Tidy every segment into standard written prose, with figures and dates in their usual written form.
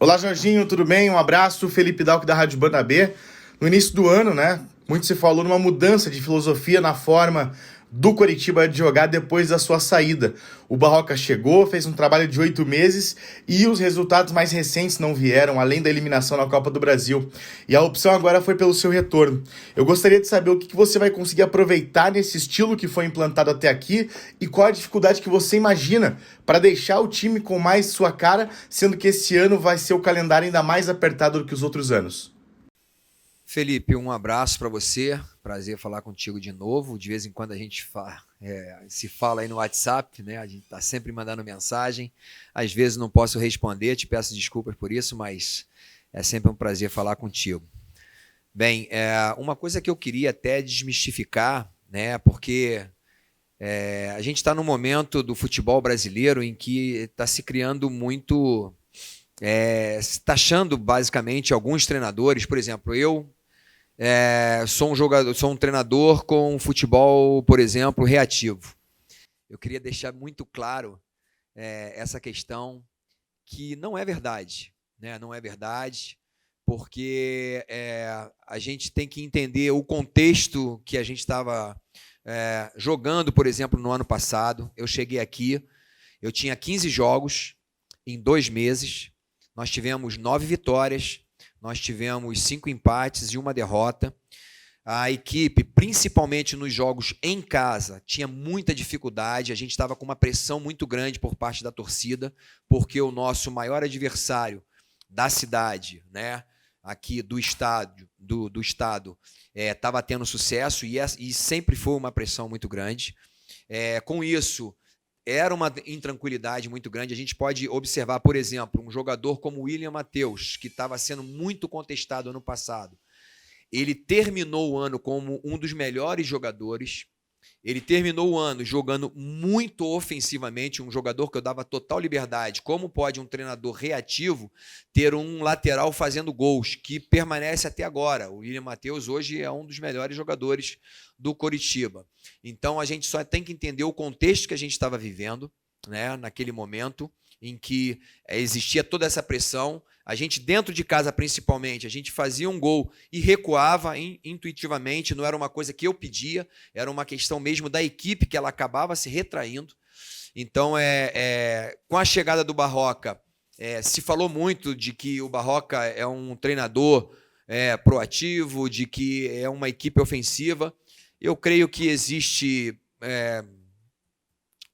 Olá, Jorginho, tudo bem? Um abraço, Felipe Dalco da Rádio Banda B. No início do ano, né, muito se falou numa mudança de filosofia na forma do Coritiba de jogar depois da sua saída. O Barroca chegou, fez um trabalho de 8 meses e os resultados mais recentes não vieram, além da eliminação na Copa do Brasil. E a opção agora foi pelo seu retorno. Eu gostaria de saber o que você vai conseguir aproveitar nesse estilo que foi implantado até aqui e qual a dificuldade que você imagina para deixar o time com mais sua cara, sendo que esse ano vai ser o calendário ainda mais apertado do que os outros anos. Felipe, um abraço para você, prazer falar contigo de novo. De vez em quando a gente se fala aí no WhatsApp, né? A gente está sempre mandando mensagem. Às vezes não posso responder, te peço desculpas por isso, mas é sempre um prazer falar contigo. Bem, uma coisa que eu queria até desmistificar, né? Porque a gente está num momento do futebol brasileiro em que está se criando muito, taxando basicamente alguns treinadores. Por exemplo, eu sou um treinador com futebol, por exemplo, reativo. Eu queria deixar muito claro essa questão que não é verdade, né? Não é verdade, porque a gente tem que entender o contexto que a gente estava jogando, por exemplo, no ano passado. Eu cheguei aqui, eu tinha 15 jogos em 2 meses, nós tivemos 9 vitórias, nós tivemos 5 empates e 1 derrota. A equipe, principalmente nos jogos em casa, tinha muita dificuldade. A gente estava com uma pressão muito grande por parte da torcida, porque o nosso maior adversário da cidade, né, aqui do estado, estava tendo sucesso e sempre foi uma pressão muito grande. Com isso, era uma intranquilidade muito grande. A gente pode observar, por exemplo, um jogador como o William Matheus, que estava sendo muito contestado ano passado. Ele terminou o ano como um dos melhores jogadores. Ele terminou o ano jogando muito ofensivamente, um jogador que eu dava total liberdade. Como pode um treinador reativo ter um lateral fazendo gols, que permanece até agora? O William Matheus hoje é um dos melhores jogadores do Coritiba. Então a gente só tem que entender o contexto que a gente estava vivendo, né, naquele momento em que existia toda essa pressão. A gente, dentro de casa principalmente, a gente fazia um gol e recuava intuitivamente, não era uma coisa que eu pedia, era uma questão mesmo da equipe, que ela acabava se retraindo. Então, com a chegada do Barroca, se falou muito de que o Barroca é um treinador proativo, de que é uma equipe ofensiva. Eu creio que existe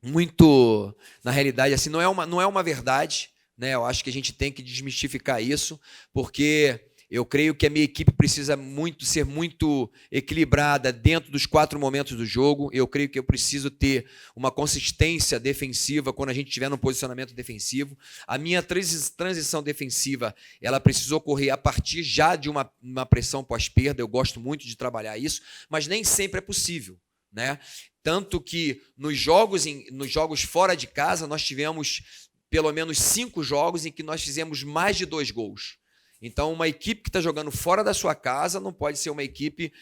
muito, na realidade, assim, não é uma verdade, né? Eu acho que a gente tem que desmistificar isso, porque eu creio que a minha equipe precisa ser muito equilibrada dentro dos 4 momentos do jogo. Eu creio que eu preciso ter uma consistência defensiva quando a gente estiver no posicionamento defensivo. A minha transição defensiva, ela precisa ocorrer a partir já de uma pressão pós-perda. Eu gosto muito de trabalhar isso, mas nem sempre é possível, né? Tanto que nos jogos fora de casa, nós tivemos pelo menos 5 jogos em que nós fizemos mais de 2 gols. Então, uma equipe que está jogando fora da sua casa não pode ser uma equipe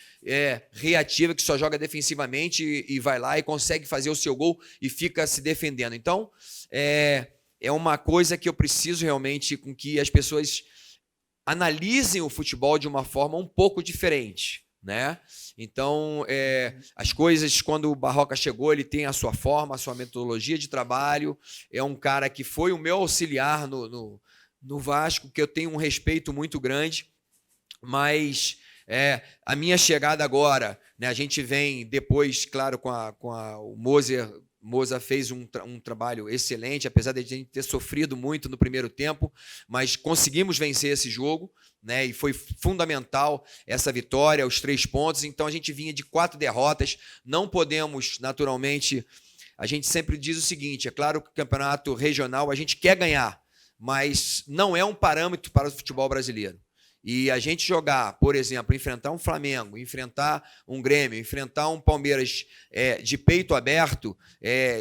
reativa, que só joga defensivamente e vai lá e consegue fazer o seu gol e fica se defendendo. Então, é uma coisa que eu preciso realmente com que as pessoas analisem o futebol de uma forma um pouco diferente, né? Então, as coisas, quando o Barroca chegou, ele tem a sua forma, a sua metodologia de trabalho. É um cara que foi o meu auxiliar no Vasco, que eu tenho um respeito muito grande, mas a minha chegada agora, né, a gente vem depois, claro, o Moza fez um trabalho excelente, apesar de a gente ter sofrido muito no primeiro tempo, mas conseguimos vencer esse jogo, né, e foi fundamental essa vitória, os 3 pontos. Então a gente vinha de 4 derrotas, não podemos, naturalmente, a gente sempre diz o seguinte, é claro que o campeonato regional a gente quer ganhar, mas não é um parâmetro para o futebol brasileiro. E a gente jogar, por exemplo, enfrentar um Flamengo, enfrentar um Grêmio, enfrentar um Palmeiras de peito aberto,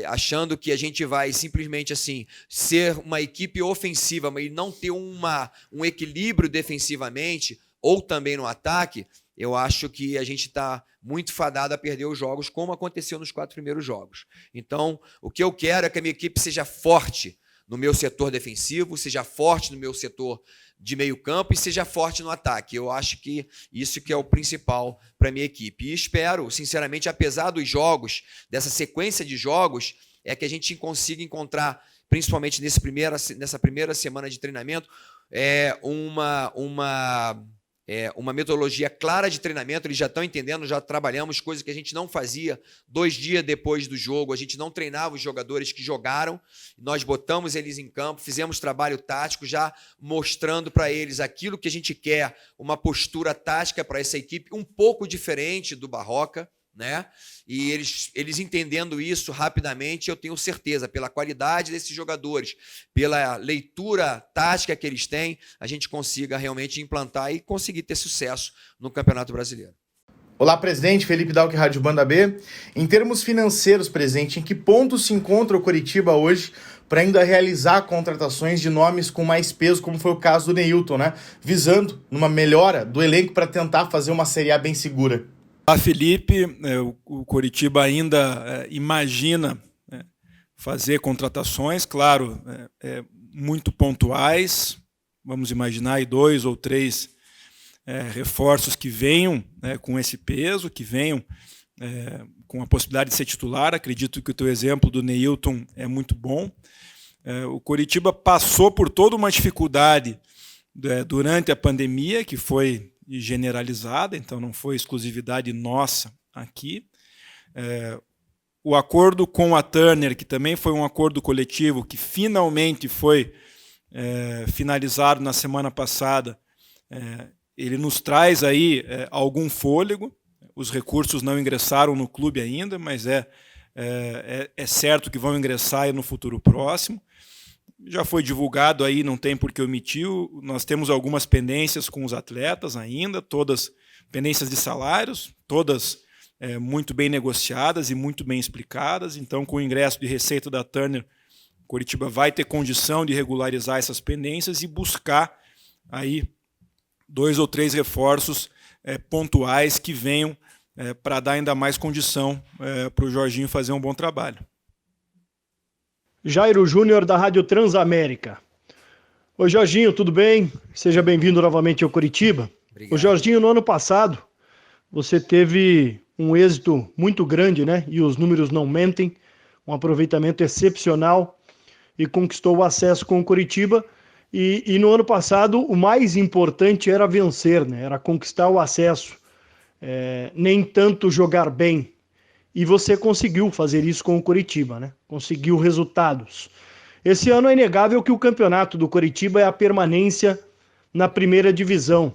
achando que a gente vai simplesmente assim ser uma equipe ofensiva, mas não ter um equilíbrio defensivamente ou também no ataque, eu acho que a gente está muito fadado a perder os jogos, como aconteceu nos 4 primeiros jogos. Então, o que eu quero é que a minha equipe seja forte. no meu setor defensivo, seja forte no meu setor de meio campo e seja forte no ataque. Eu acho que isso que é o principal para a minha equipe. E espero, sinceramente, apesar dos jogos, dessa sequência de jogos, é que a gente consiga encontrar, principalmente nessa primeira semana de treinamento, uma metodologia clara de treinamento. Eles já estão entendendo, já trabalhamos coisas que a gente não fazia 2 dias depois do jogo. A gente não treinava os jogadores que jogaram, nós botamos eles em campo, fizemos trabalho tático, já mostrando para eles aquilo que a gente quer, uma postura tática para essa equipe um pouco diferente do Barroca, né? E eles entendendo isso rapidamente, eu tenho certeza, pela qualidade desses jogadores, pela leitura tática que eles têm, a gente consiga realmente implantar e conseguir ter sucesso no Campeonato Brasileiro. Olá, presidente. Felipe Dalk, Rádio Banda B. Em termos financeiros, presidente, em que ponto se encontra o Coritiba hoje para ainda realizar contratações de nomes com mais peso, como foi o caso do Neilton, né? Visando numa melhora do elenco para tentar fazer uma Série A bem segura. Olá, Felipe. O Coritiba ainda imagina fazer contratações, claro, muito pontuais. Vamos imaginar aí 2 ou 3 reforços que venham com esse peso, que venham com a possibilidade de ser titular. Acredito que o teu exemplo do Neilton é muito bom. O Coritiba passou por toda uma dificuldade durante a pandemia, que foi generalizada, então não foi exclusividade nossa aqui. O acordo com a Turner, que também foi um acordo coletivo, que finalmente foi finalizado na semana passada, ele nos traz aí algum fôlego. Os recursos não ingressaram no clube ainda, mas é certo que vão ingressar aí no futuro próximo. Já foi divulgado aí, não tem por que omitir. Nós temos algumas pendências com os atletas ainda, todas pendências de salários, todas muito bem negociadas e muito bem explicadas. Então, com o ingresso de receita da Turner, Coritiba vai ter condição de regularizar essas pendências e buscar aí 2 ou 3 reforços pontuais que venham para dar ainda mais condição para o Jorginho fazer um bom trabalho. Jairo Júnior, da Rádio Transamérica. Oi, Jorginho, tudo bem? Seja bem-vindo novamente ao Coritiba. Obrigado. O Jorginho, no ano passado, você teve um êxito muito grande, né? E os números não mentem, um aproveitamento excepcional e conquistou o acesso com o Coritiba. E no ano passado, o mais importante era vencer, né? Era conquistar o acesso, nem tanto jogar bem. E você conseguiu fazer isso com o Coritiba, né? Conseguiu resultados. Esse ano é inegável que o campeonato do Coritiba é a permanência na primeira divisão.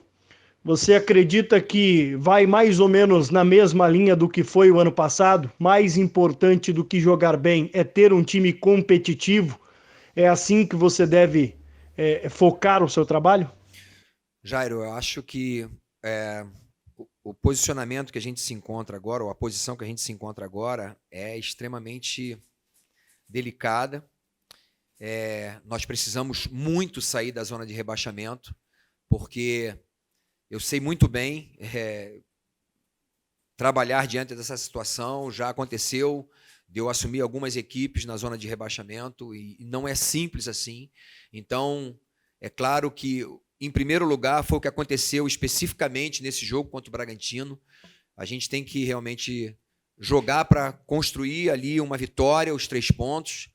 Você acredita que vai mais ou menos na mesma linha do que foi o ano passado? Mais importante do que jogar bem é ter um time competitivo? É assim que você deve focar o seu trabalho? Jairo, eu acho que o posicionamento que a gente se encontra agora, ou a posição que a gente se encontra agora, é extremamente delicada. Nós precisamos muito sair da zona de rebaixamento, porque eu sei muito bem trabalhar diante dessa situação. Já aconteceu de eu assumir algumas equipes na zona de rebaixamento e não é simples assim. Então, é claro que, em primeiro lugar, foi o que aconteceu especificamente nesse jogo contra o Bragantino. A gente tem que realmente jogar para construir ali uma vitória, os 3 pontos.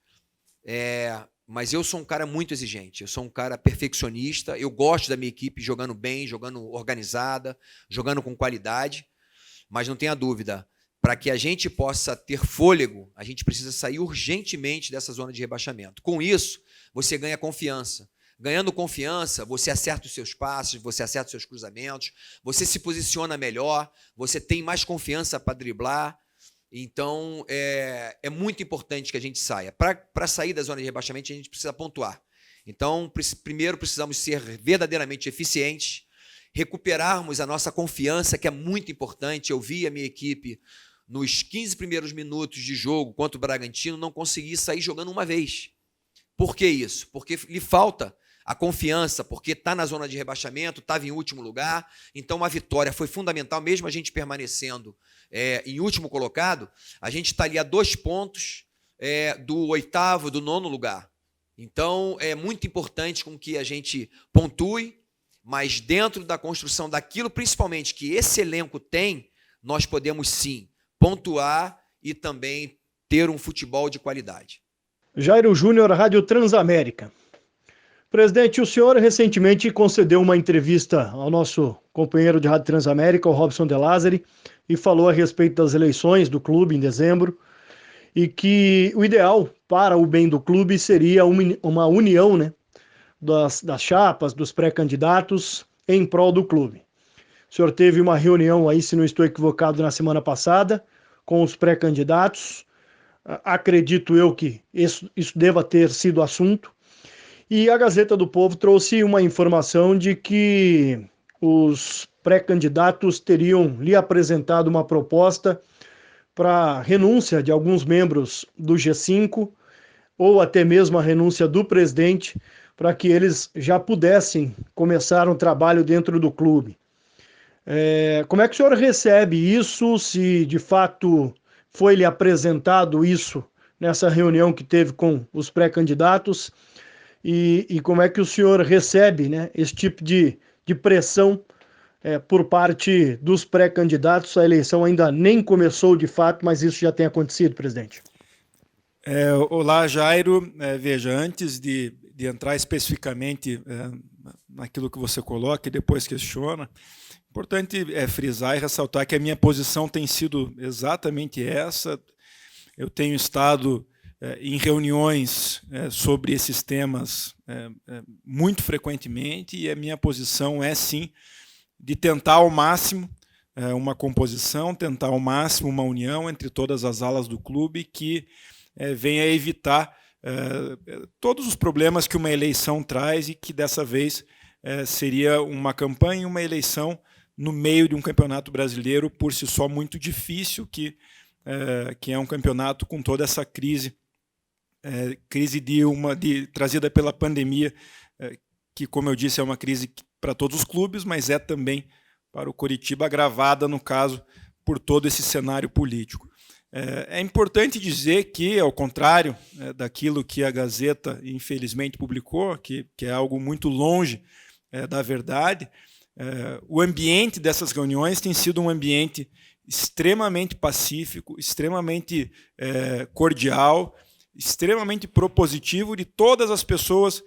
Mas eu sou um cara muito exigente, eu sou um cara perfeccionista, eu gosto da minha equipe jogando bem, jogando organizada, jogando com qualidade, mas não tenha dúvida, para que a gente possa ter fôlego, a gente precisa sair urgentemente dessa zona de rebaixamento. Com isso, você ganha confiança. Ganhando confiança, você acerta os seus passos, você acerta os seus cruzamentos, você se posiciona melhor, você tem mais confiança para driblar. Então, é muito importante que a gente saia. Para sair da zona de rebaixamento, a gente precisa pontuar. Então, primeiro precisamos ser verdadeiramente eficientes, recuperarmos a nossa confiança, que é muito importante. Eu vi a minha equipe, nos 15 primeiros minutos de jogo contra o Bragantino, não conseguir sair jogando uma vez. Por que isso? Porque lhe falta a confiança, porque está na zona de rebaixamento, estava em último lugar, então a vitória foi fundamental, mesmo a gente permanecendo em último colocado, a gente está ali a 2 pontos do 8º, do 9º lugar. Então, é muito importante com que a gente pontue, mas dentro da construção daquilo, principalmente, que esse elenco tem, nós podemos sim pontuar e também ter um futebol de qualidade. Jairo Júnior, Rádio Transamérica. Presidente, o senhor recentemente concedeu uma entrevista ao nosso companheiro de Rádio Transamérica, o Robson De Lázari, e falou a respeito das eleições do clube em dezembro, e que o ideal para o bem do clube seria uma união, né, das chapas, dos pré-candidatos em prol do clube. O senhor teve uma reunião aí, se não estou equivocado, na semana passada, com os pré-candidatos. Acredito eu que isso deva ter sido assunto. E a Gazeta do Povo trouxe uma informação de que os pré-candidatos teriam lhe apresentado uma proposta para renúncia de alguns membros do G5, ou até mesmo a renúncia do presidente, para que eles já pudessem começar um trabalho dentro do clube. Como é que o senhor recebe isso, se de fato foi-lhe apresentado isso nessa reunião que teve com os pré-candidatos, e como é que o senhor recebe, né, esse tipo de pressão por parte dos pré-candidatos? A eleição ainda nem começou de fato, mas isso já tem acontecido, presidente. Olá, Jairo. Veja, antes de entrar especificamente naquilo que você coloca e depois questiona, importante frisar e ressaltar que a minha posição tem sido exatamente essa. Eu tenho estado em reuniões sobre esses temas muito frequentemente, e a minha posição é, sim, de tentar ao máximo uma composição, tentar ao máximo uma união entre todas as alas do clube que venha evitar todos os problemas que uma eleição traz, e que dessa vez seria uma campanha, uma eleição no meio de um campeonato brasileiro por si só muito difícil, que é um campeonato com toda essa crise trazida pela pandemia, que, como eu disse, é uma crise para todos os clubes, mas é também para o Coritiba, agravada, no caso, por todo esse cenário político. É importante dizer que, ao contrário daquilo que a Gazeta, infelizmente, publicou, que é algo muito longe da verdade, o ambiente dessas reuniões tem sido um ambiente extremamente pacífico, extremamente cordial, extremamente propositivo, de todas as pessoas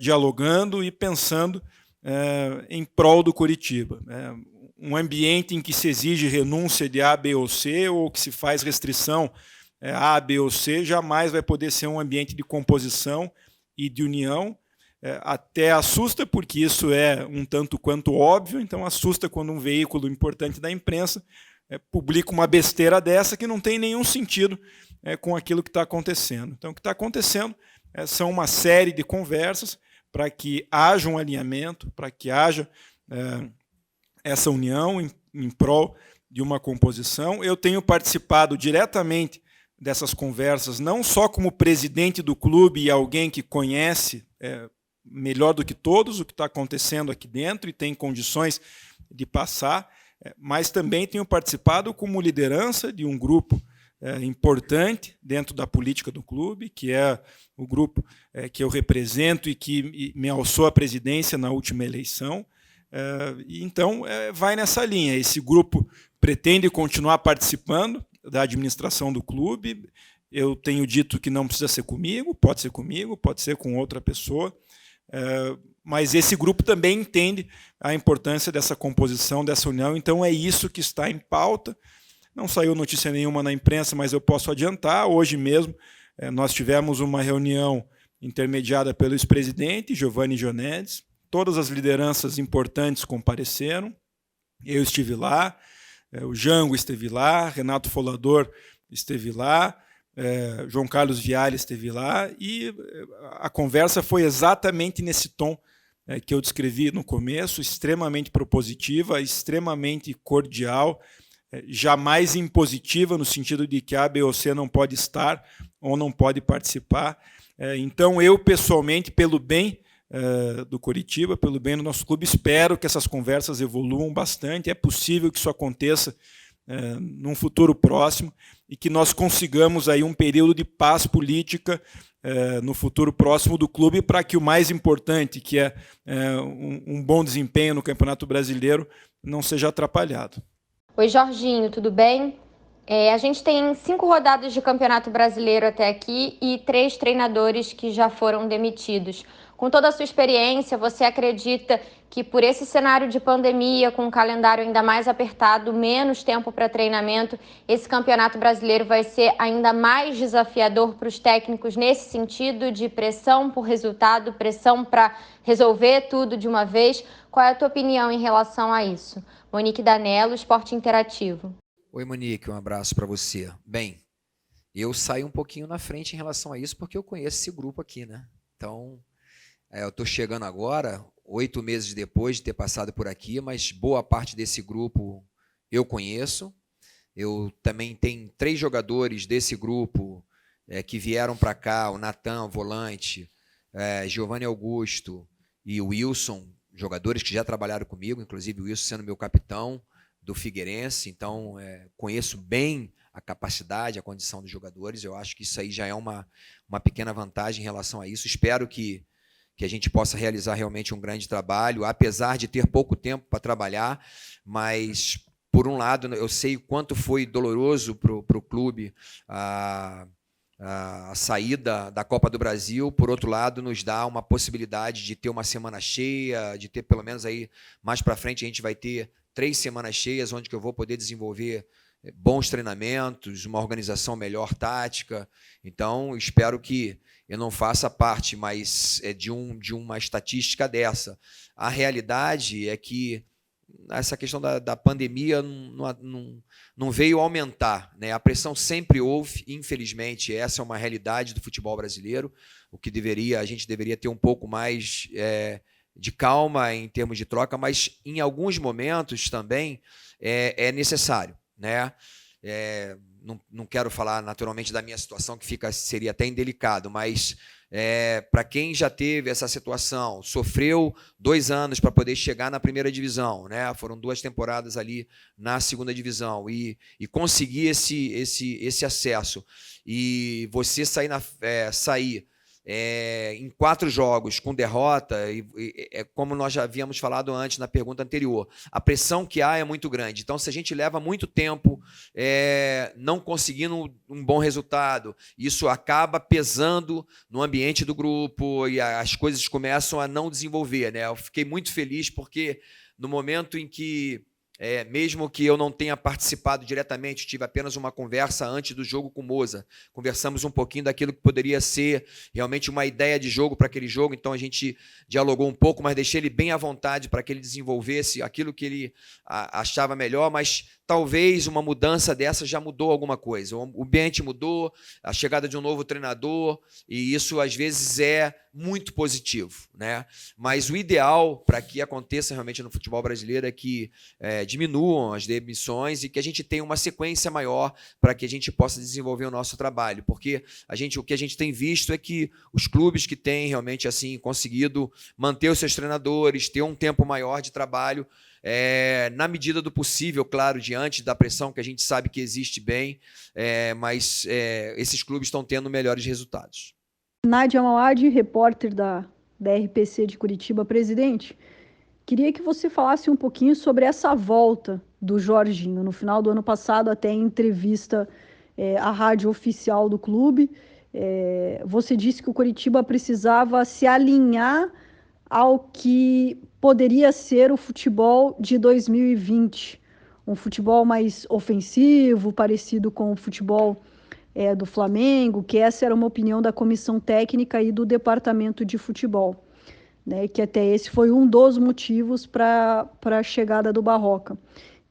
dialogando e pensando em prol do Coritiba. Um ambiente em que se exige renúncia de A, B ou C, ou que se faz restrição A, B ou C, jamais vai poder ser um ambiente de composição e de união. Até assusta, porque isso é um tanto quanto óbvio, então assusta quando um veículo importante da imprensa publica uma besteira dessa que não tem nenhum sentido com aquilo que está acontecendo. Então, o que está acontecendo são uma série de conversas para que haja um alinhamento, para que haja essa união em prol de uma composição. Eu tenho participado diretamente dessas conversas, não só como presidente do clube e alguém que conhece melhor do que todos o que está acontecendo aqui dentro e tem condições de passar, mas também tenho participado como liderança de um grupo importante dentro da política do clube, que é o grupo que eu represento e que me alçou à presidência na última eleição. Então, vai nessa linha. Esse grupo pretende continuar participando da administração do clube. Eu tenho dito que não precisa ser comigo, pode ser com outra pessoa, mas esse grupo também entende a importância dessa composição, dessa união. Então, é isso que está em pauta. Não saiu notícia nenhuma na imprensa, mas eu posso adiantar. Hoje mesmo nós tivemos uma reunião intermediada pelo ex-presidente Giovanni Gionedes. Todas as lideranças importantes compareceram. Eu estive lá, o Jango esteve lá, Renato Folador esteve lá, João Carlos Vialli esteve lá, e a conversa foi exatamente nesse tom que eu descrevi no começo, extremamente propositiva, extremamente cordial, jamais impositiva, no sentido de que A, B ou C não pode estar ou não pode participar. Então, eu, pessoalmente, pelo bem do Coritiba, pelo bem do nosso clube, espero que essas conversas evoluam bastante. É possível que isso aconteça num futuro próximo e que nós consigamos aí um período de paz política no futuro próximo do clube, para que o mais importante, que é um bom desempenho no Campeonato Brasileiro, não seja atrapalhado. Oi, Jorginho, tudo bem? A gente tem 5 rodadas de Campeonato Brasileiro até aqui e 3 treinadores que já foram demitidos. Com toda a sua experiência, você acredita que por esse cenário de pandemia, com um calendário ainda mais apertado, menos tempo para treinamento, esse Campeonato Brasileiro vai ser ainda mais desafiador para os técnicos nesse sentido de pressão por resultado, pressão para resolver tudo de uma vez? Qual é a tua opinião em relação a isso? Monique Danello, Esporte Interativo. Oi, Monique, um abraço para você. Bem, eu saio um pouquinho na frente em relação a isso, porque eu conheço esse grupo aqui, né? Então, eu estou chegando agora, 8 meses depois de ter passado por aqui, mas boa parte desse grupo eu conheço. Eu também tenho 3 jogadores desse grupo que vieram para cá, o Natan, volante, Giovanni Augusto e o Wilson, jogadores que já trabalharam comigo, inclusive o Wilson sendo meu capitão do Figueirense, então conheço bem a capacidade, a condição dos jogadores. Eu acho que isso aí já é uma pequena vantagem em relação a isso. Espero que a gente possa realizar realmente um grande trabalho, apesar de ter pouco tempo para trabalhar, mas, por um lado, eu sei o quanto foi doloroso para o clube a saída da Copa do Brasil. Por outro lado, nos dá uma possibilidade de ter uma semana cheia, de ter pelo menos aí mais para frente a gente vai ter 3 semanas cheias, onde que eu vou poder desenvolver bons treinamentos, uma organização melhor tática. Então, espero que eu não faça parte mais de uma estatística dessa. A realidade é que essa questão da pandemia não veio aumentar, né? A pressão sempre houve, infelizmente, essa é uma realidade do futebol brasileiro, o que a gente deveria ter um pouco mais de calma em termos de troca, mas em alguns momentos também é necessário, né? Não quero falar naturalmente da minha situação, que seria até indelicado, mas para quem já teve essa situação, sofreu 2 anos para poder chegar na primeira divisão, né? Foram 2 temporadas ali na segunda divisão e conseguir esse acesso, e você sair em 4 jogos com derrota, como nós já havíamos falado antes na pergunta anterior, a pressão que há é muito grande. Então, se a gente leva muito tempo não conseguindo um bom resultado, isso acaba pesando no ambiente do grupo e as coisas começam a não desenvolver, né? Eu fiquei muito feliz porque no momento em que mesmo que eu não tenha participado diretamente, tive apenas uma conversa antes do jogo com o Moza. Conversamos um pouquinho daquilo que poderia ser realmente uma ideia de jogo para aquele jogo, então a gente dialogou um pouco, mas deixei ele bem à vontade para que ele desenvolvesse aquilo que ele achava melhor, mas talvez uma mudança dessa já mudou alguma coisa. O ambiente mudou, a chegada de um novo treinador, e isso às vezes é muito positivo, né? Mas o ideal para que aconteça realmente no futebol brasileiro é que diminuam as demissões e que a gente tenha uma sequência maior para que a gente possa desenvolver o nosso trabalho, porque o que a gente tem visto é que os clubes que têm realmente assim conseguido manter os seus treinadores, ter um tempo maior de trabalho, na medida do possível, claro, diante da pressão que a gente sabe que existe bem, mas esses clubes estão tendo melhores resultados. Nádia Mauad, repórter da RPC de Curitiba. Presidente, queria que você falasse um pouquinho sobre essa volta do Jorginho. No final do ano passado, até em entrevista à rádio oficial do clube, você disse que o Curitiba precisava se alinhar ao que poderia ser o futebol de 2020. Um futebol mais ofensivo, parecido com o futebol do Flamengo, que essa era uma opinião da comissão técnica e do departamento de futebol, né, que até esse foi um dos motivos para a chegada do Barroca.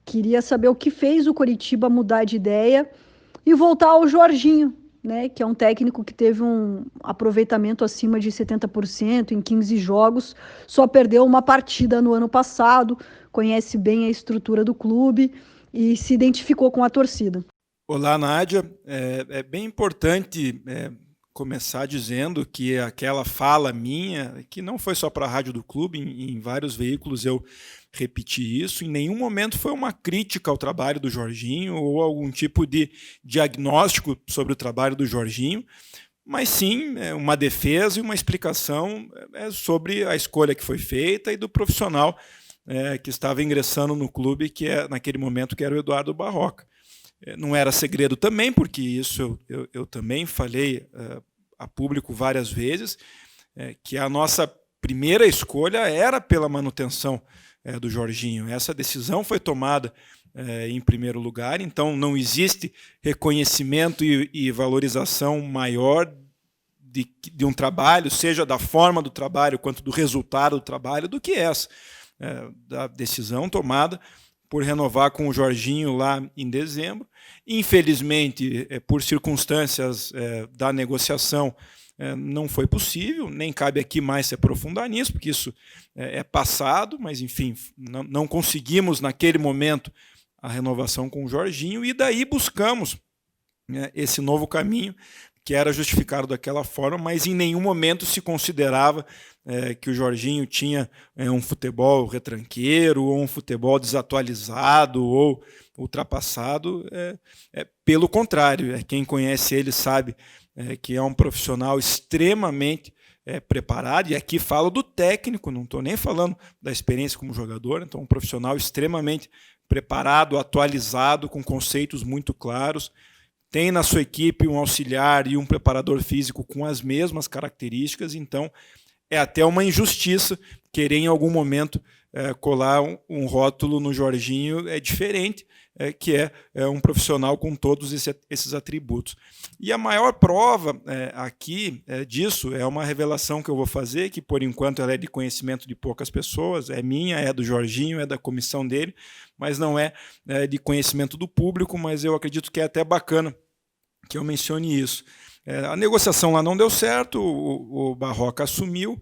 Queria saber o que fez o Coritiba mudar de ideia e voltar ao Jorginho, né, que é um técnico que teve um aproveitamento acima de 70% em 15 jogos, só perdeu uma partida no ano passado, conhece bem a estrutura do clube e se identificou com a torcida. Olá, Nádia. É bem importante começar dizendo que aquela fala minha, que não foi só para a rádio do clube, em vários veículos eu repeti isso, em nenhum momento foi uma crítica ao trabalho do Jorginho ou algum tipo de diagnóstico sobre o trabalho do Jorginho. mas sim uma defesa e uma explicação sobre a escolha que foi feita e do profissional que estava ingressando no clube, naquele momento que era o Eduardo Barroca. Não era segredo também, porque isso eu também falei a público várias vezes, que a nossa primeira escolha era pela manutenção do Jorginho. Essa decisão foi tomada em primeiro lugar, então não existe reconhecimento e valorização maior de um trabalho, seja da forma do trabalho quanto do resultado do trabalho, do que essa, da decisão tomada por renovar com o Jorginho lá em dezembro. Infelizmente, por circunstâncias da negociação, não foi possível, nem cabe aqui mais se aprofundar nisso, porque isso é passado, mas, enfim, não conseguimos, naquele momento, a renovação com o Jorginho, e daí buscamos esse novo caminho, que era justificado daquela forma, mas em nenhum momento se considerava que o Jorginho tinha um futebol retranqueiro, ou um futebol desatualizado, ou ultrapassado. Pelo contrário, quem conhece ele sabe que é um profissional extremamente preparado, e aqui falo do técnico, não estou nem falando da experiência como jogador, então um profissional extremamente preparado, atualizado, com conceitos muito claros. Tem na sua equipe um auxiliar e um preparador físico com as mesmas características, então é até uma injustiça querer em algum momento colar um rótulo no Jorginho diferente, que é um profissional com todos esses atributos. E a maior prova aqui disso é uma revelação que eu vou fazer, que por enquanto ela é de conhecimento de poucas pessoas, é minha, é do Jorginho, é da comissão dele, mas não é de conhecimento do público, mas eu acredito que é até bacana que eu mencione isso. A negociação lá não deu certo, o Barroca assumiu.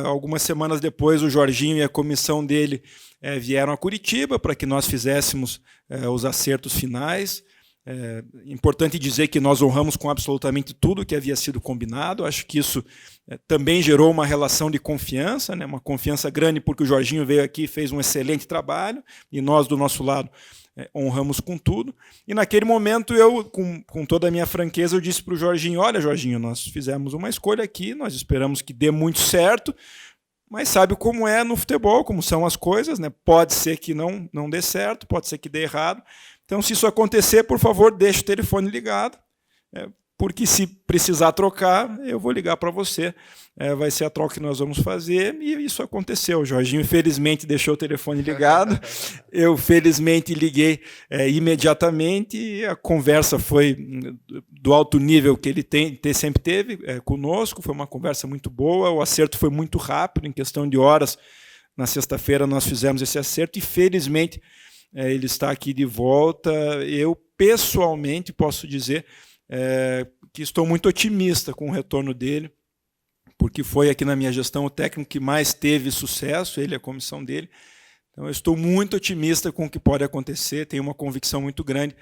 Algumas semanas depois, o Jorginho e a comissão dele vieram a Curitiba para que nós fizéssemos os acertos finais. Importante dizer que nós honramos com absolutamente tudo que havia sido combinado. Acho que isso também gerou uma relação de confiança, né? Uma confiança grande, porque o Jorginho veio aqui e fez um excelente trabalho, e nós, do nosso lado, honramos com tudo. E naquele momento, eu, com toda a minha franqueza, eu disse para o Jorginho: olha, Jorginho, nós fizemos uma escolha aqui, nós esperamos que dê muito certo, mas sabe como é no futebol, como são as coisas, né? Pode ser que não dê certo, pode ser que dê errado. Então, se isso acontecer, por favor, deixe o telefone ligado, porque se precisar trocar, eu vou ligar para você. Vai ser a troca que nós vamos fazer, e isso aconteceu. O Jorginho, felizmente, deixou o telefone ligado. Eu, felizmente, liguei imediatamente, e a conversa foi do alto nível que ele sempre teve conosco. Foi uma conversa muito boa, o acerto foi muito rápido, em questão de horas. Na sexta-feira nós fizemos esse acerto, e felizmente ele está aqui de volta. Eu, pessoalmente, posso dizer que estou muito otimista com o retorno dele, porque foi aqui na minha gestão o técnico que mais teve sucesso, ele e a comissão dele. Então, eu estou muito otimista com o que pode acontecer, tenho uma convicção muito grande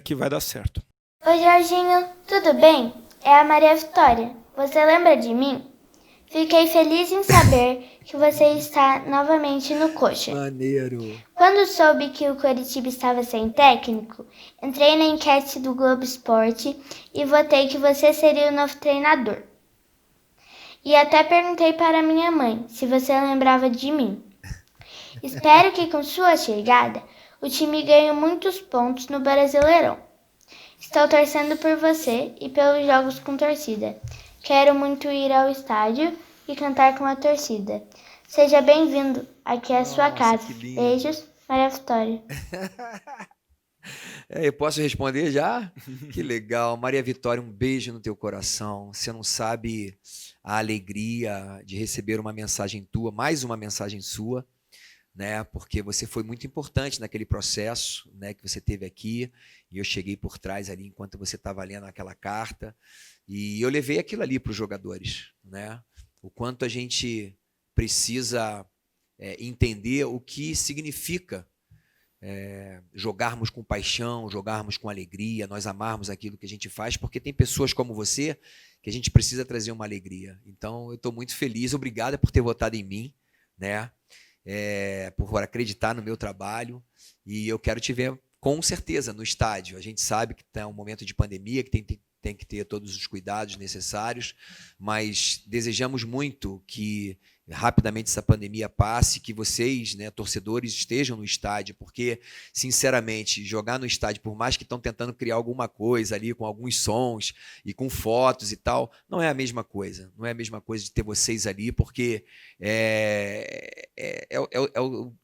que vai dar certo. Oi, Jorginho, tudo bem? É a Maria Vitória. Você lembra de mim? Fiquei feliz em saber que você está novamente no Coxa. Maneiro. Quando soube que o Coritiba estava sem técnico, entrei na enquete do Globo Esporte e votei que você seria o novo treinador. E até perguntei para minha mãe se você lembrava de mim. Espero que com sua chegada, o time ganhe muitos pontos no Brasileirão. Estou torcendo por você e pelos jogos com torcida. Quero muito ir ao estádio e cantar com a torcida. Seja bem-vindo, aqui é a sua casa. Beijos, Maria Vitória. Eu posso responder já? Que legal. Maria Vitória, um beijo no teu coração. Você não sabe a alegria de receber uma mensagem tua, mais uma mensagem sua, né? Porque você foi muito importante naquele processo, né, que você teve aqui, e eu cheguei por trás ali enquanto você estava lendo aquela carta, e eu levei aquilo ali para os jogadores, né? O quanto a gente precisa entender o que significa jogarmos com paixão, jogarmos com alegria, nós amarmos aquilo que a gente faz, porque tem pessoas como você que a gente precisa trazer uma alegria. Então, eu estou muito feliz, obrigada por ter votado em mim, né? Por acreditar no meu trabalho, e eu quero te ver com certeza no estádio. A gente sabe que está um momento de pandemia, que tem tem que ter todos os cuidados necessários, mas desejamos muito que rapidamente essa pandemia passe, que vocês, né, torcedores, estejam no estádio, porque, sinceramente, jogar no estádio, por mais que estão tentando criar alguma coisa ali, com alguns sons e com fotos e tal, não é a mesma coisa. Não é a mesma coisa de ter vocês ali, porque é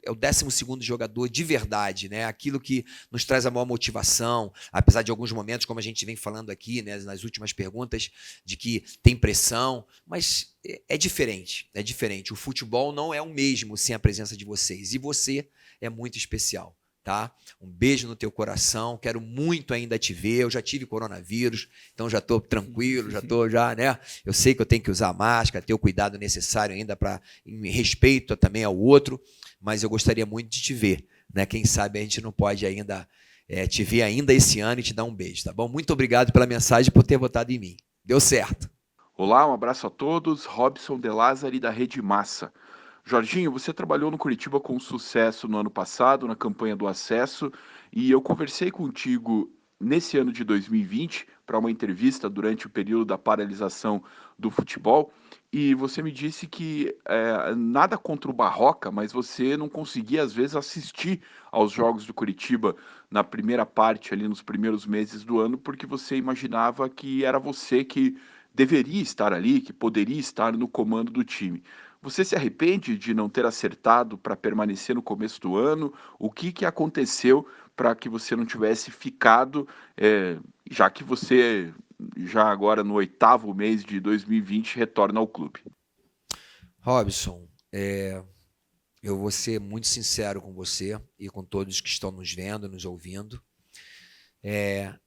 o 12º jogador de verdade, né? Aquilo que nos traz a maior motivação, apesar de alguns momentos, como a gente vem falando aqui, né, nas últimas perguntas, de que tem pressão, mas é diferente, é diferente. O futebol não é o mesmo sem a presença de vocês. E você é muito especial, tá? Um beijo no teu coração, quero muito ainda te ver. Eu já tive coronavírus, então já estou tranquilo, né? Eu sei que eu tenho que usar máscara, ter o cuidado necessário ainda em respeito também ao outro, mas eu gostaria muito de te ver, né? Quem sabe a gente não pode ainda te ver ainda esse ano e te dar um beijo, tá bom? Muito obrigado pela mensagem e por ter votado em mim. Deu certo. Olá, um abraço a todos. Robson De Lázari, da Rede Massa. Jorginho, você trabalhou no Curitiba com sucesso no ano passado, na campanha do acesso, e eu conversei contigo nesse ano de 2020 para uma entrevista durante o período da paralisação do futebol, e você me disse que nada contra o Barroca, mas você não conseguia, às vezes, assistir aos jogos do Curitiba na primeira parte, ali nos primeiros meses do ano, porque você imaginava que era você que deveria estar ali, que poderia estar no comando do time. Você se arrepende de não ter acertado para permanecer no começo do ano? O que aconteceu para que você não tivesse ficado, já que você, já agora no 8º mês de 2020, retorna ao clube? Robson, eu vou ser muito sincero com você e com todos que estão nos vendo, nos ouvindo.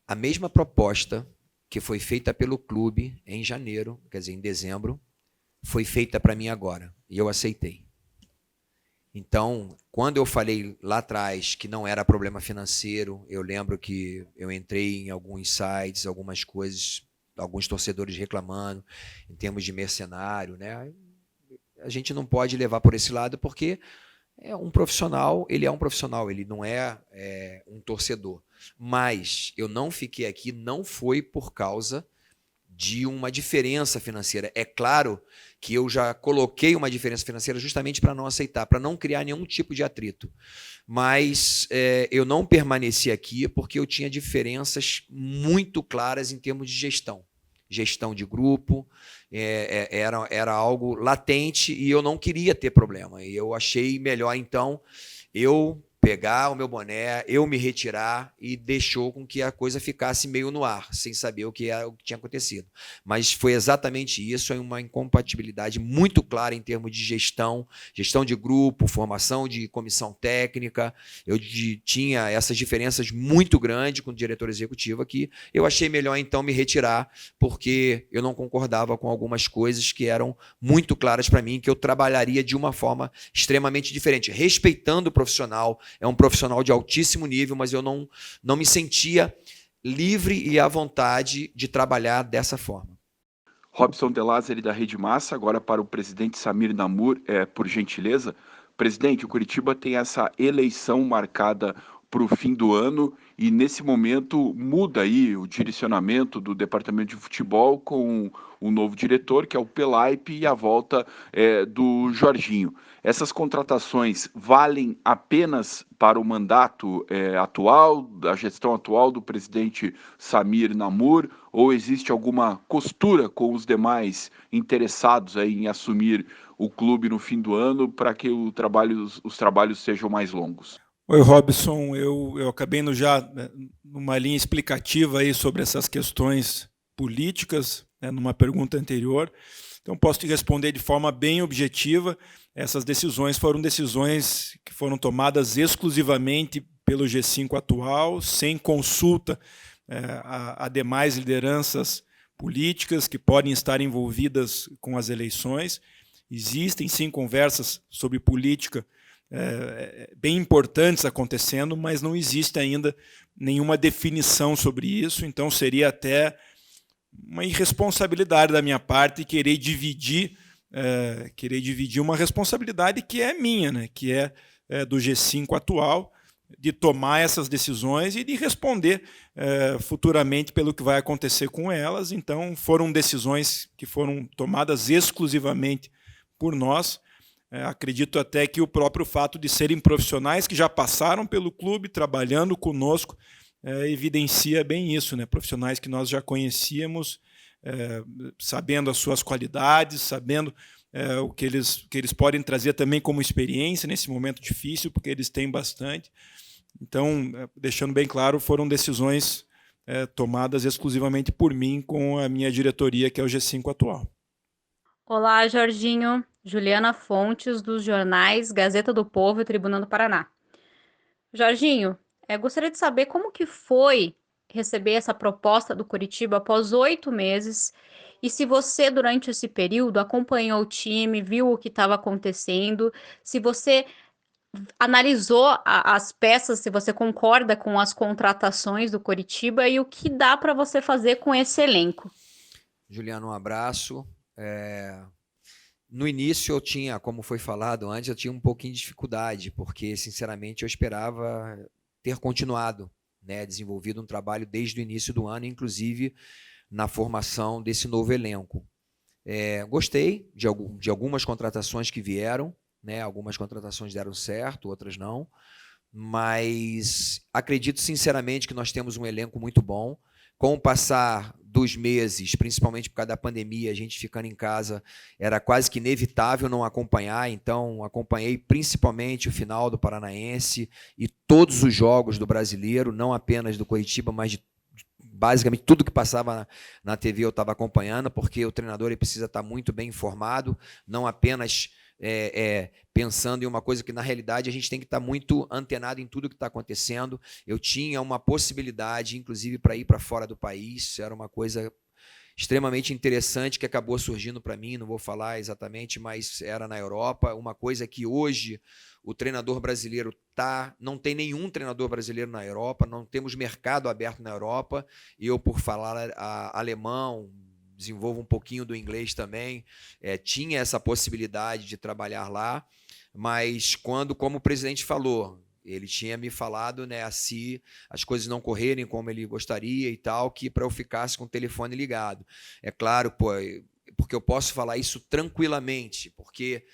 A mesma proposta que foi feita pelo clube em janeiro, quer dizer, em dezembro, foi feita para mim agora, e eu aceitei. Então, quando eu falei lá atrás que não era problema financeiro, eu lembro que eu entrei em alguns sites, algumas coisas, alguns torcedores reclamando, em termos de mercenário, né? A gente não pode levar por esse lado, porque é um profissional, ele não é um torcedor. Mas eu não fiquei aqui, não foi por causa de uma diferença financeira. É claro que eu já coloquei uma diferença financeira justamente para não aceitar, para não criar nenhum tipo de atrito. Mas eu não permaneci aqui porque eu tinha diferenças muito claras em termos de gestão. Gestão de grupo, era algo latente e eu não queria ter problema. E eu achei melhor, então, eu pegar o meu boné, eu me retirar, e deixou com que a coisa ficasse meio no ar, sem saber o que tinha acontecido. Mas foi exatamente isso, é uma incompatibilidade muito clara em termos de gestão de grupo, formação de comissão técnica. Eu tinha essas diferenças muito grandes com o diretor executivo aqui. Eu achei melhor, então, me retirar, porque eu não concordava com algumas coisas que eram muito claras para mim, que eu trabalharia de uma forma extremamente diferente, respeitando o profissional. É um profissional de altíssimo nível, mas eu não me sentia livre e à vontade de trabalhar dessa forma. Robson De Lázari, da Rede Massa, agora para o presidente Samir Namur, por gentileza. Presidente, o Curitiba tem essa eleição marcada para o fim do ano e, nesse momento, muda aí o direcionamento do departamento de futebol com um novo diretor, que é o Pelaipe, e a volta do Jorginho. Essas contratações valem apenas para o mandato atual, a gestão atual do presidente Samir Namur, ou existe alguma costura com os demais interessados aí em assumir o clube no fim do ano para que os trabalhos sejam mais longos? Oi, Robson, eu acabei numa linha explicativa aí sobre essas questões políticas, numa pergunta anterior. Então, posso te responder de forma bem objetiva. Essas decisões foram decisões que foram tomadas exclusivamente pelo G5 atual, sem consulta a demais lideranças políticas que podem estar envolvidas com as eleições. Existem, sim, conversas sobre política bem importantes acontecendo, mas não existe ainda nenhuma definição sobre isso, então seria até uma irresponsabilidade da minha parte querer dividir uma responsabilidade que é minha, né, que é do G5 atual, de tomar essas decisões e de responder futuramente pelo que vai acontecer com elas. Então, foram decisões que foram tomadas exclusivamente por nós. Acredito até que o próprio fato de serem profissionais que já passaram pelo clube, trabalhando conosco, evidencia bem isso, né? Profissionais que nós já conhecíamos, sabendo as suas qualidades, sabendo o que eles podem trazer também como experiência nesse momento difícil, porque eles têm bastante. Então, deixando bem claro, foram decisões tomadas exclusivamente por mim com a minha diretoria, que é o G5 atual. Olá, Jorginho. Juliana Fontes, dos jornais Gazeta do Povo e Tribuna do Paraná. Jorginho, gostaria de saber como que foi receber essa proposta do Coritiba após 8 meses e se você, durante esse período, acompanhou o time, viu o que estava acontecendo, se você analisou as peças, se você concorda com as contratações do Coritiba e o que dá para você fazer com esse elenco. Juliano, um abraço. No início eu tinha, como foi falado antes, eu tinha um pouquinho de dificuldade, porque, sinceramente, eu esperava ter continuado, né, desenvolvido um trabalho desde o início do ano, inclusive na formação desse novo elenco. Gostei de algumas contratações que vieram, né, algumas contratações deram certo, outras não, mas acredito sinceramente que nós temos um elenco muito bom. Com o passar dos meses, principalmente por causa da pandemia, a gente ficando em casa, era quase que inevitável não acompanhar, então acompanhei principalmente o final do Paranaense e todos os jogos do Brasileiro, não apenas do Coritiba, mas de basicamente tudo que passava na TV eu estava acompanhando, porque o treinador ele precisa estar muito bem informado, não apenas pensando em uma coisa que, na realidade, a gente tem que estar muito antenado em tudo que está acontecendo. Eu tinha uma possibilidade, inclusive, para ir para fora do país, era uma coisa extremamente interessante que acabou surgindo para mim, não vou falar exatamente, mas era na Europa, uma coisa que hoje o treinador brasileiro não tem nenhum treinador brasileiro na Europa, não temos mercado aberto na Europa, e eu, por falar alemão, desenvolvo um pouquinho do inglês também, tinha essa possibilidade de trabalhar lá, mas como o presidente falou, ele tinha me falado, né, se as coisas não correrem como ele gostaria e tal, que para eu ficasse com o telefone ligado. É claro, porque eu posso falar isso tranquilamente, porque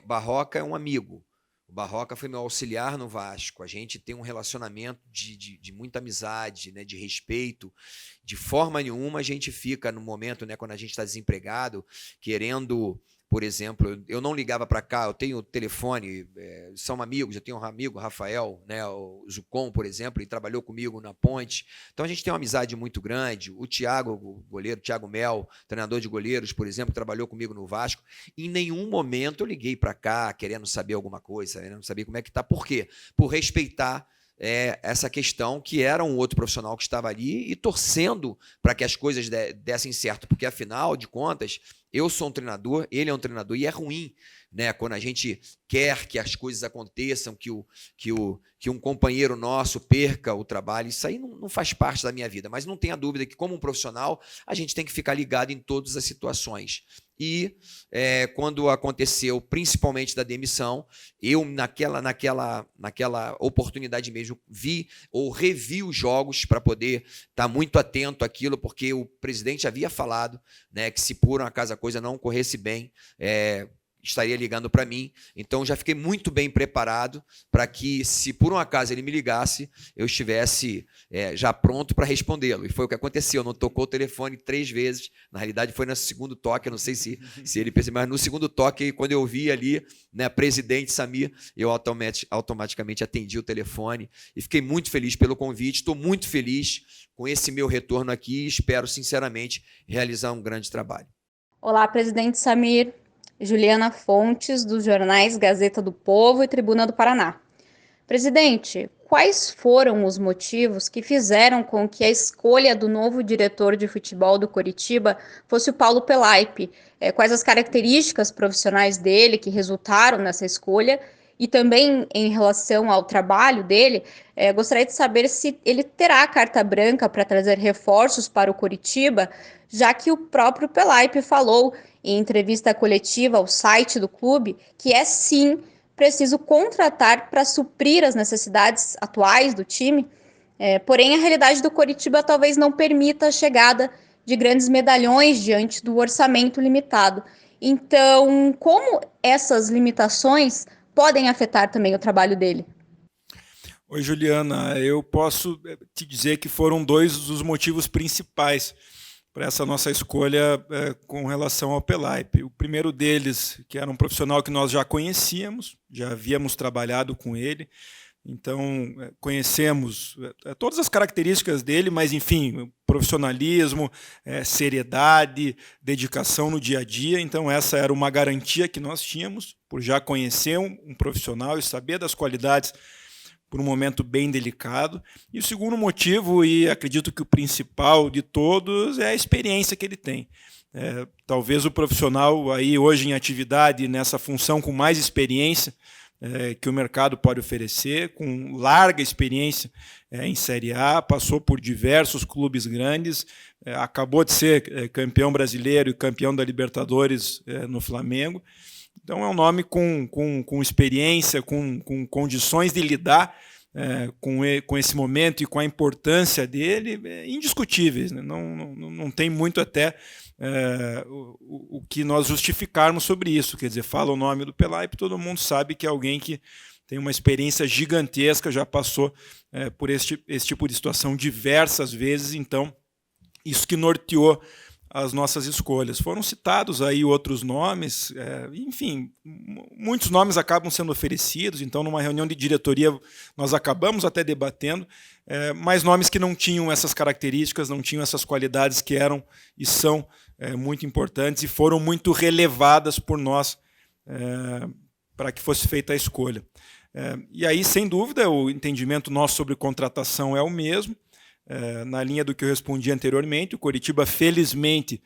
Barroca é um amigo. O Barroca foi meu auxiliar no Vasco. A gente tem um relacionamento de muita amizade, né, de respeito. De forma nenhuma a gente fica no momento, né, quando a gente está desempregado, querendo, por exemplo, eu não ligava para cá, eu tenho telefone, são amigos, eu tenho um amigo, Rafael, né, o Zucon, por exemplo, ele trabalhou comigo na Ponte. Então a gente tem uma amizade muito grande. O Thiago, o goleiro, Thiago Mel, treinador de goleiros, por exemplo, trabalhou comigo no Vasco. Em nenhum momento eu liguei para cá querendo saber alguma coisa, querendo saber como é que está. Por quê? Por respeitar essa questão, que era um outro profissional que estava ali e torcendo para que as coisas dessem certo, porque, afinal de contas, eu sou um treinador, ele é um treinador, e é ruim, né, quando a gente quer que as coisas aconteçam, que um companheiro nosso perca o trabalho. Isso aí não faz parte da minha vida, mas não tenha dúvida que, como um profissional, a gente tem que ficar ligado em todas as situações. E quando aconteceu, principalmente da demissão, eu naquela oportunidade mesmo revi os jogos para poder estar muito atento àquilo, porque o presidente havia falado, né, que se por um acaso a coisa não corresse bem, estaria ligando para mim. Então já fiquei muito bem preparado para que, se por um acaso ele me ligasse, eu estivesse já pronto para respondê-lo. E foi o que aconteceu. Não tocou o telefone 3 vezes. Na realidade foi no segundo toque, eu não sei se ele percebeu, mas no segundo toque, quando eu vi ali, né, presidente Samir, eu automaticamente atendi o telefone e fiquei muito feliz pelo convite. Estou muito feliz com esse meu retorno aqui e espero, sinceramente, realizar um grande trabalho. Olá, presidente Samir. Juliana Fontes, dos jornais Gazeta do Povo e Tribuna do Paraná. Presidente, quais foram os motivos que fizeram com que a escolha do novo diretor de futebol do Coritiba fosse o Paulo Pelaipe? Quais as características profissionais dele que resultaram nessa escolha? E também, em relação ao trabalho dele, gostaria de saber se ele terá carta branca para trazer reforços para o Coritiba, já que o próprio Pelaipe falou em entrevista coletiva ao site do clube que sim preciso contratar para suprir as necessidades atuais do time. Porém, a realidade do Coritiba talvez não permita a chegada de grandes medalhões diante do orçamento limitado. Então, como essas limitações podem afetar também o trabalho dele? Oi, Juliana, eu posso te dizer que foram dois dos motivos principais para essa nossa escolha com relação ao Pelaipe. O primeiro deles, que era um profissional que nós já conhecíamos, já havíamos trabalhado com ele, então conhecemos todas as características dele, mas enfim, profissionalismo, seriedade, dedicação no dia a dia, então essa era uma garantia que nós tínhamos, por já conhecer um profissional e saber das qualidades por um momento bem delicado. E o segundo motivo, e acredito que o principal de todos, é a experiência que ele tem. Talvez o profissional aí hoje em atividade, nessa função com mais experiência que o mercado pode oferecer, com larga experiência em Série A, passou por diversos clubes grandes, acabou de ser campeão brasileiro e campeão da Libertadores no Flamengo. Então é um nome com experiência, com condições de lidar com esse momento e com a importância dele indiscutíveis, né? Não tem muito até o que nós justificarmos sobre isso. Quer dizer, fala o nome do Pelaipe, todo mundo sabe que é alguém que tem uma experiência gigantesca, já passou por esse tipo de situação diversas vezes, então isso que norteou as nossas escolhas. Foram citados aí outros nomes, enfim, muitos nomes acabam sendo oferecidos, então numa reunião de diretoria nós acabamos até debatendo, mas nomes que não tinham essas características, não tinham essas qualidades que eram e são muito importantes e foram muito relevadas por nós para que fosse feita a escolha. E aí, sem dúvida, o entendimento nosso sobre contratação é o mesmo. Na linha do que eu respondi anteriormente, o Coritiba, felizmente,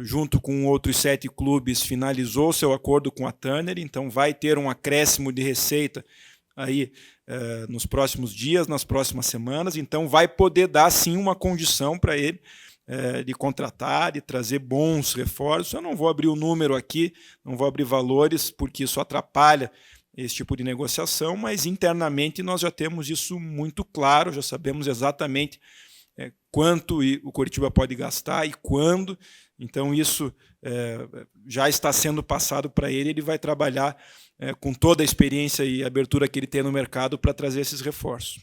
junto com outros 7 clubes, finalizou seu acordo com a Turner, então vai ter um acréscimo de receita aí nos próximos dias, nas próximas semanas, então vai poder dar, sim, uma condição para ele de contratar, de trazer bons reforços. Eu não vou abrir o número aqui, não vou abrir valores, porque isso atrapalha esse tipo de negociação, mas internamente nós já temos isso muito claro, já sabemos exatamente quanto o Coritiba pode gastar e quando, então isso já está sendo passado para ele, ele vai trabalhar com toda a experiência e abertura que ele tem no mercado para trazer esses reforços.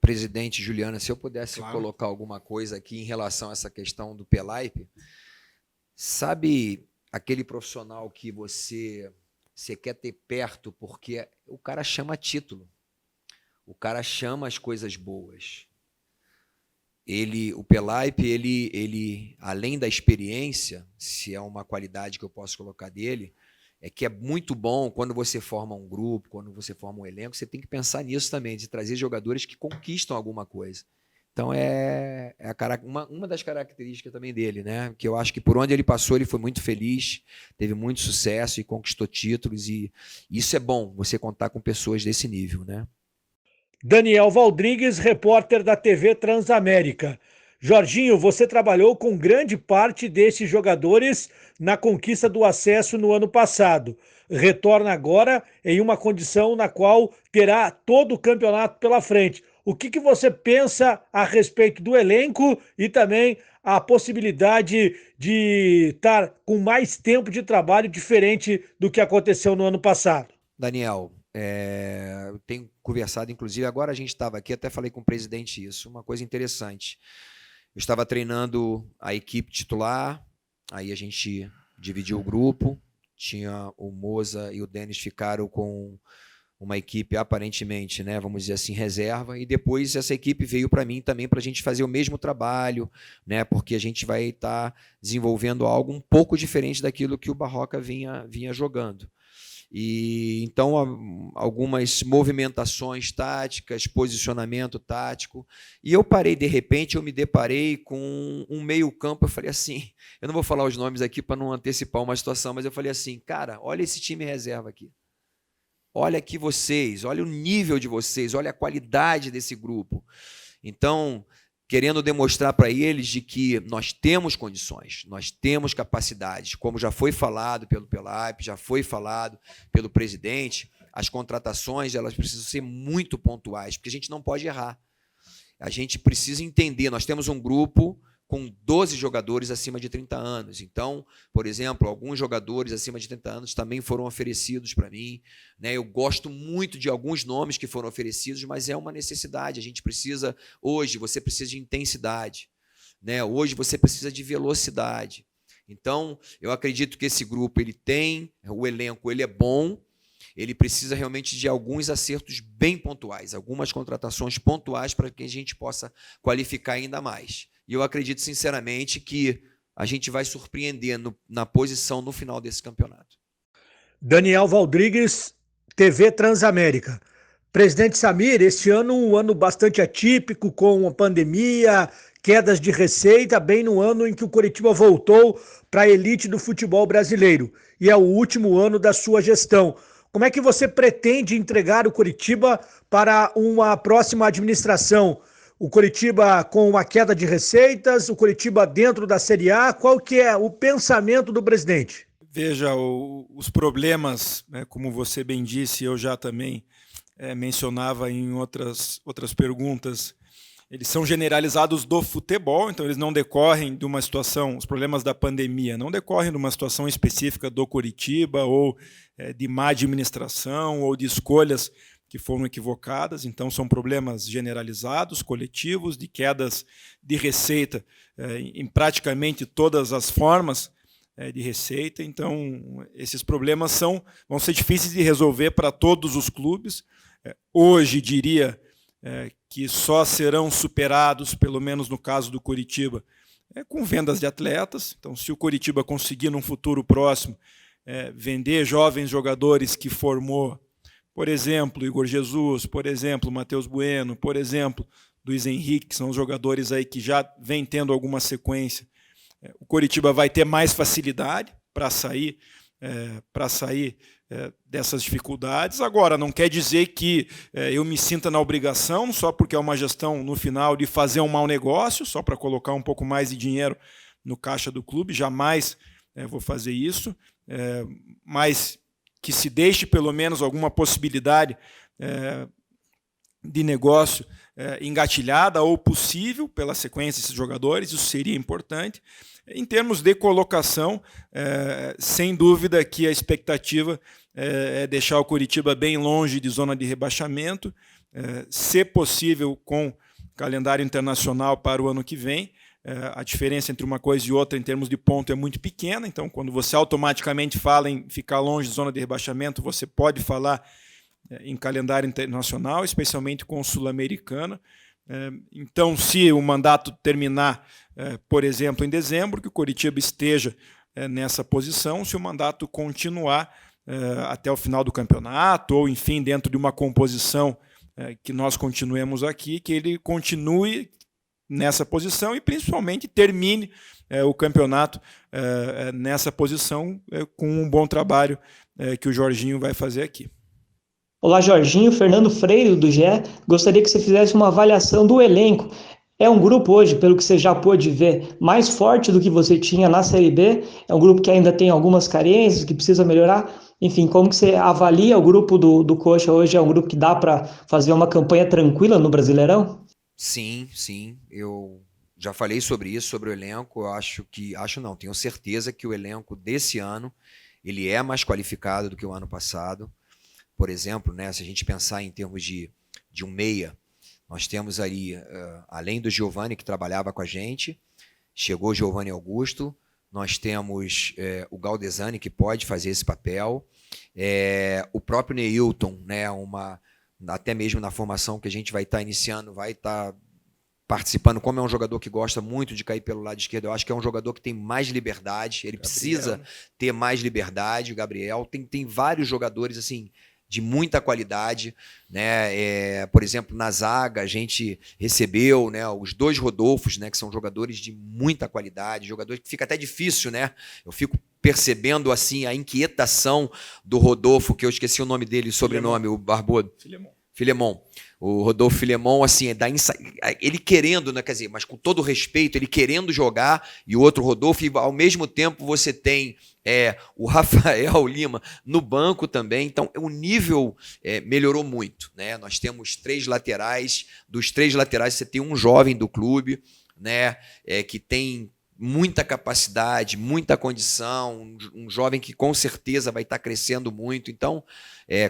Presidente Juliana, se eu pudesse colocar alguma coisa aqui em relação a essa questão do Pelaipe, sabe aquele profissional que você quer ter perto porque o cara chama título, o cara chama as coisas boas. O Pelaipe, ele, além da experiência, se é uma qualidade que eu posso colocar dele, é que é muito bom quando você forma um grupo, quando você forma um elenco, você tem que pensar nisso também, de trazer jogadores que conquistam alguma coisa. Então uma das características também dele, né? Que eu acho que por onde ele passou ele foi muito feliz, teve muito sucesso e conquistou títulos, e isso é bom, você contar com pessoas desse nível, né? Daniel Valdrigues, repórter da TV Transamérica. Jorginho, você trabalhou com grande parte desses jogadores na conquista do acesso no ano passado. Retorna agora em uma condição na qual terá todo o campeonato pela frente. O que você pensa a respeito do elenco e também a possibilidade de estar com mais tempo de trabalho diferente do que aconteceu no ano passado? Daniel, eu tenho conversado, inclusive, agora a gente estava aqui, até falei com o presidente isso, uma coisa interessante. Eu estava treinando a equipe titular, aí a gente dividiu o grupo, tinha o Moza e o Denis ficaram com uma equipe aparentemente, né, vamos dizer assim, reserva, e depois essa equipe veio para mim também para a gente fazer o mesmo trabalho, né, porque a gente vai estar desenvolvendo algo um pouco diferente daquilo que o Barroca vinha jogando. E então algumas movimentações táticas, posicionamento tático, e de repente eu me deparei com um meio-campo. Eu falei assim, eu não vou falar os nomes aqui para não antecipar uma situação, mas eu falei assim, cara, olha esse time reserva aqui. Olha aqui vocês, olha o nível de vocês, olha a qualidade desse grupo. Então, querendo demonstrar para eles de que nós temos condições, nós temos capacidades, como já foi falado pelo Pelaipe, já foi falado pelo presidente, as contratações elas precisam ser muito pontuais, porque a gente não pode errar. A gente precisa entender, nós temos um grupo com 12 jogadores acima de 30 anos. Então, por exemplo, alguns jogadores acima de 30 anos também foram oferecidos para mim. Né? Eu gosto muito de alguns nomes que foram oferecidos, mas é uma necessidade. A gente precisa, hoje, você precisa de intensidade. Né? Hoje você precisa de velocidade. Então, eu acredito que esse grupo ele tem, o elenco ele é bom, ele precisa realmente de alguns acertos bem pontuais, algumas contratações pontuais para que a gente possa qualificar ainda mais. E eu acredito, sinceramente, que a gente vai surpreender na posição no final desse campeonato. Daniel Valdrigues, TV Transamérica. Presidente Samir, este ano um ano bastante atípico, com a pandemia, quedas de receita, bem no ano em que o Coritiba voltou para a elite do futebol brasileiro. E é o último ano da sua gestão. Como é que você pretende entregar o Coritiba para uma próxima administração? O Coritiba com uma queda de receitas, o Coritiba dentro da Série A, qual que é o pensamento do presidente? Veja, os problemas, né, como você bem disse, eu já também mencionava em outras perguntas, eles são generalizados do futebol, então eles não decorrem de uma situação, os problemas da pandemia não decorrem de uma situação específica do Coritiba ou de má administração ou de escolhas que foram equivocadas, então são problemas generalizados, coletivos, de quedas de receita em praticamente todas as formas de receita. Então, esses problemas vão ser difíceis de resolver para todos os clubes. Hoje, diria que só serão superados, pelo menos no caso do Coritiba, com vendas de atletas. Então, se o Coritiba conseguir, num futuro próximo, vender jovens jogadores que formou, por exemplo, Igor Jesus, por exemplo, Matheus Bueno, por exemplo, Luiz Henrique, que são os jogadores aí que já vêm tendo alguma sequência, o Coritiba vai ter mais facilidade para sair dessas dificuldades. Agora, não quer dizer que eu me sinta na obrigação, só porque é uma gestão no final, de fazer um mau negócio, só para colocar um pouco mais de dinheiro no caixa do clube. Jamais vou fazer isso, mas que se deixe pelo menos alguma possibilidade de negócio engatilhada ou possível pela sequência desses jogadores, isso seria importante. Em termos de colocação, sem dúvida que a expectativa é deixar o Coritiba bem longe de zona de rebaixamento, se possível com calendário internacional para o ano que vem. A diferença entre uma coisa e outra em termos de ponto é muito pequena, então quando você automaticamente fala em ficar longe de zona de rebaixamento, você pode falar em calendário internacional, especialmente com o Sul-Americano. Então, se o mandato terminar, por exemplo, em dezembro, que o Coritiba esteja nessa posição, se o mandato continuar até o final do campeonato, ou enfim, dentro de uma composição que nós continuemos aqui, que ele continue nessa posição e principalmente termine o campeonato nessa posição com um bom trabalho que o Jorginho vai fazer aqui. Olá, Jorginho. Fernando Freire, do GE. Gostaria que você fizesse uma avaliação do elenco. É um grupo hoje, pelo que você já pôde ver, mais forte do que você tinha na Série B. É um grupo que ainda tem algumas carências, que precisa melhorar. Enfim, como que você avalia o grupo do Coxa hoje? É um grupo que dá para fazer uma campanha tranquila no Brasileirão? Sim. Eu já falei sobre isso, sobre o elenco. Tenho certeza que o elenco desse ano ele é mais qualificado do que o ano passado. Por exemplo, né, se a gente pensar em termos de um meia, nós temos aí, além do Giovani, que trabalhava com a gente, chegou o Giovani Augusto, nós temos o Galdesani, que pode fazer esse papel, o próprio Neilton, né, até mesmo na formação que a gente vai estar iniciando, vai estar participando, como é um jogador que gosta muito de cair pelo lado esquerdo, eu acho que é um jogador que tem mais liberdade, ele precisa ter mais liberdade, o Gabriel, tem vários jogadores assim, de muita qualidade, né? Por exemplo, na zaga a gente recebeu, né, os dois Rodolfos, né, que são jogadores de muita qualidade, jogadores que fica até difícil, né? Eu fico percebendo assim a inquietação do Rodolfo, que eu esqueci o nome dele, sobrenome, o Barbudo. Filemon. O Rodolfo Filemon, assim, ele querendo, né, quer dizer, mas com todo respeito, ele querendo jogar, e o outro Rodolfo, e ao mesmo tempo você tem o Rafael Lima no banco também, então o nível melhorou muito, né? Nós temos 3 laterais, dos 3 laterais você tem um jovem do clube, né, que tem muita capacidade, muita condição, um jovem que com certeza vai estar crescendo muito. Então,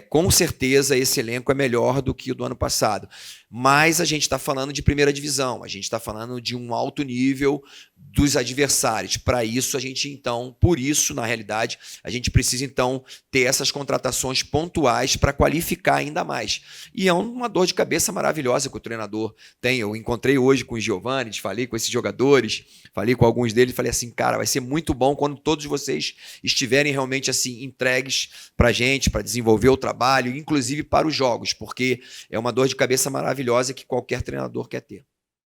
com certeza, esse elenco é melhor do que o do ano passado. Mas a gente está falando de primeira divisão, a gente está falando de um alto nível dos adversários. Para isso, a gente, então, por isso, na realidade, a gente precisa, então, ter essas contratações pontuais para qualificar ainda mais. E é uma dor de cabeça maravilhosa que o treinador tem. Eu encontrei hoje com o Giovanni, falei com esses jogadores, falei com alguns deles, falei assim, cara, vai ser muito bom quando todos vocês estiverem realmente assim entregues para a gente, para desenvolver o trabalho, inclusive para os jogos, porque é uma dor de cabeça maravilhosa que qualquer treinador quer ter.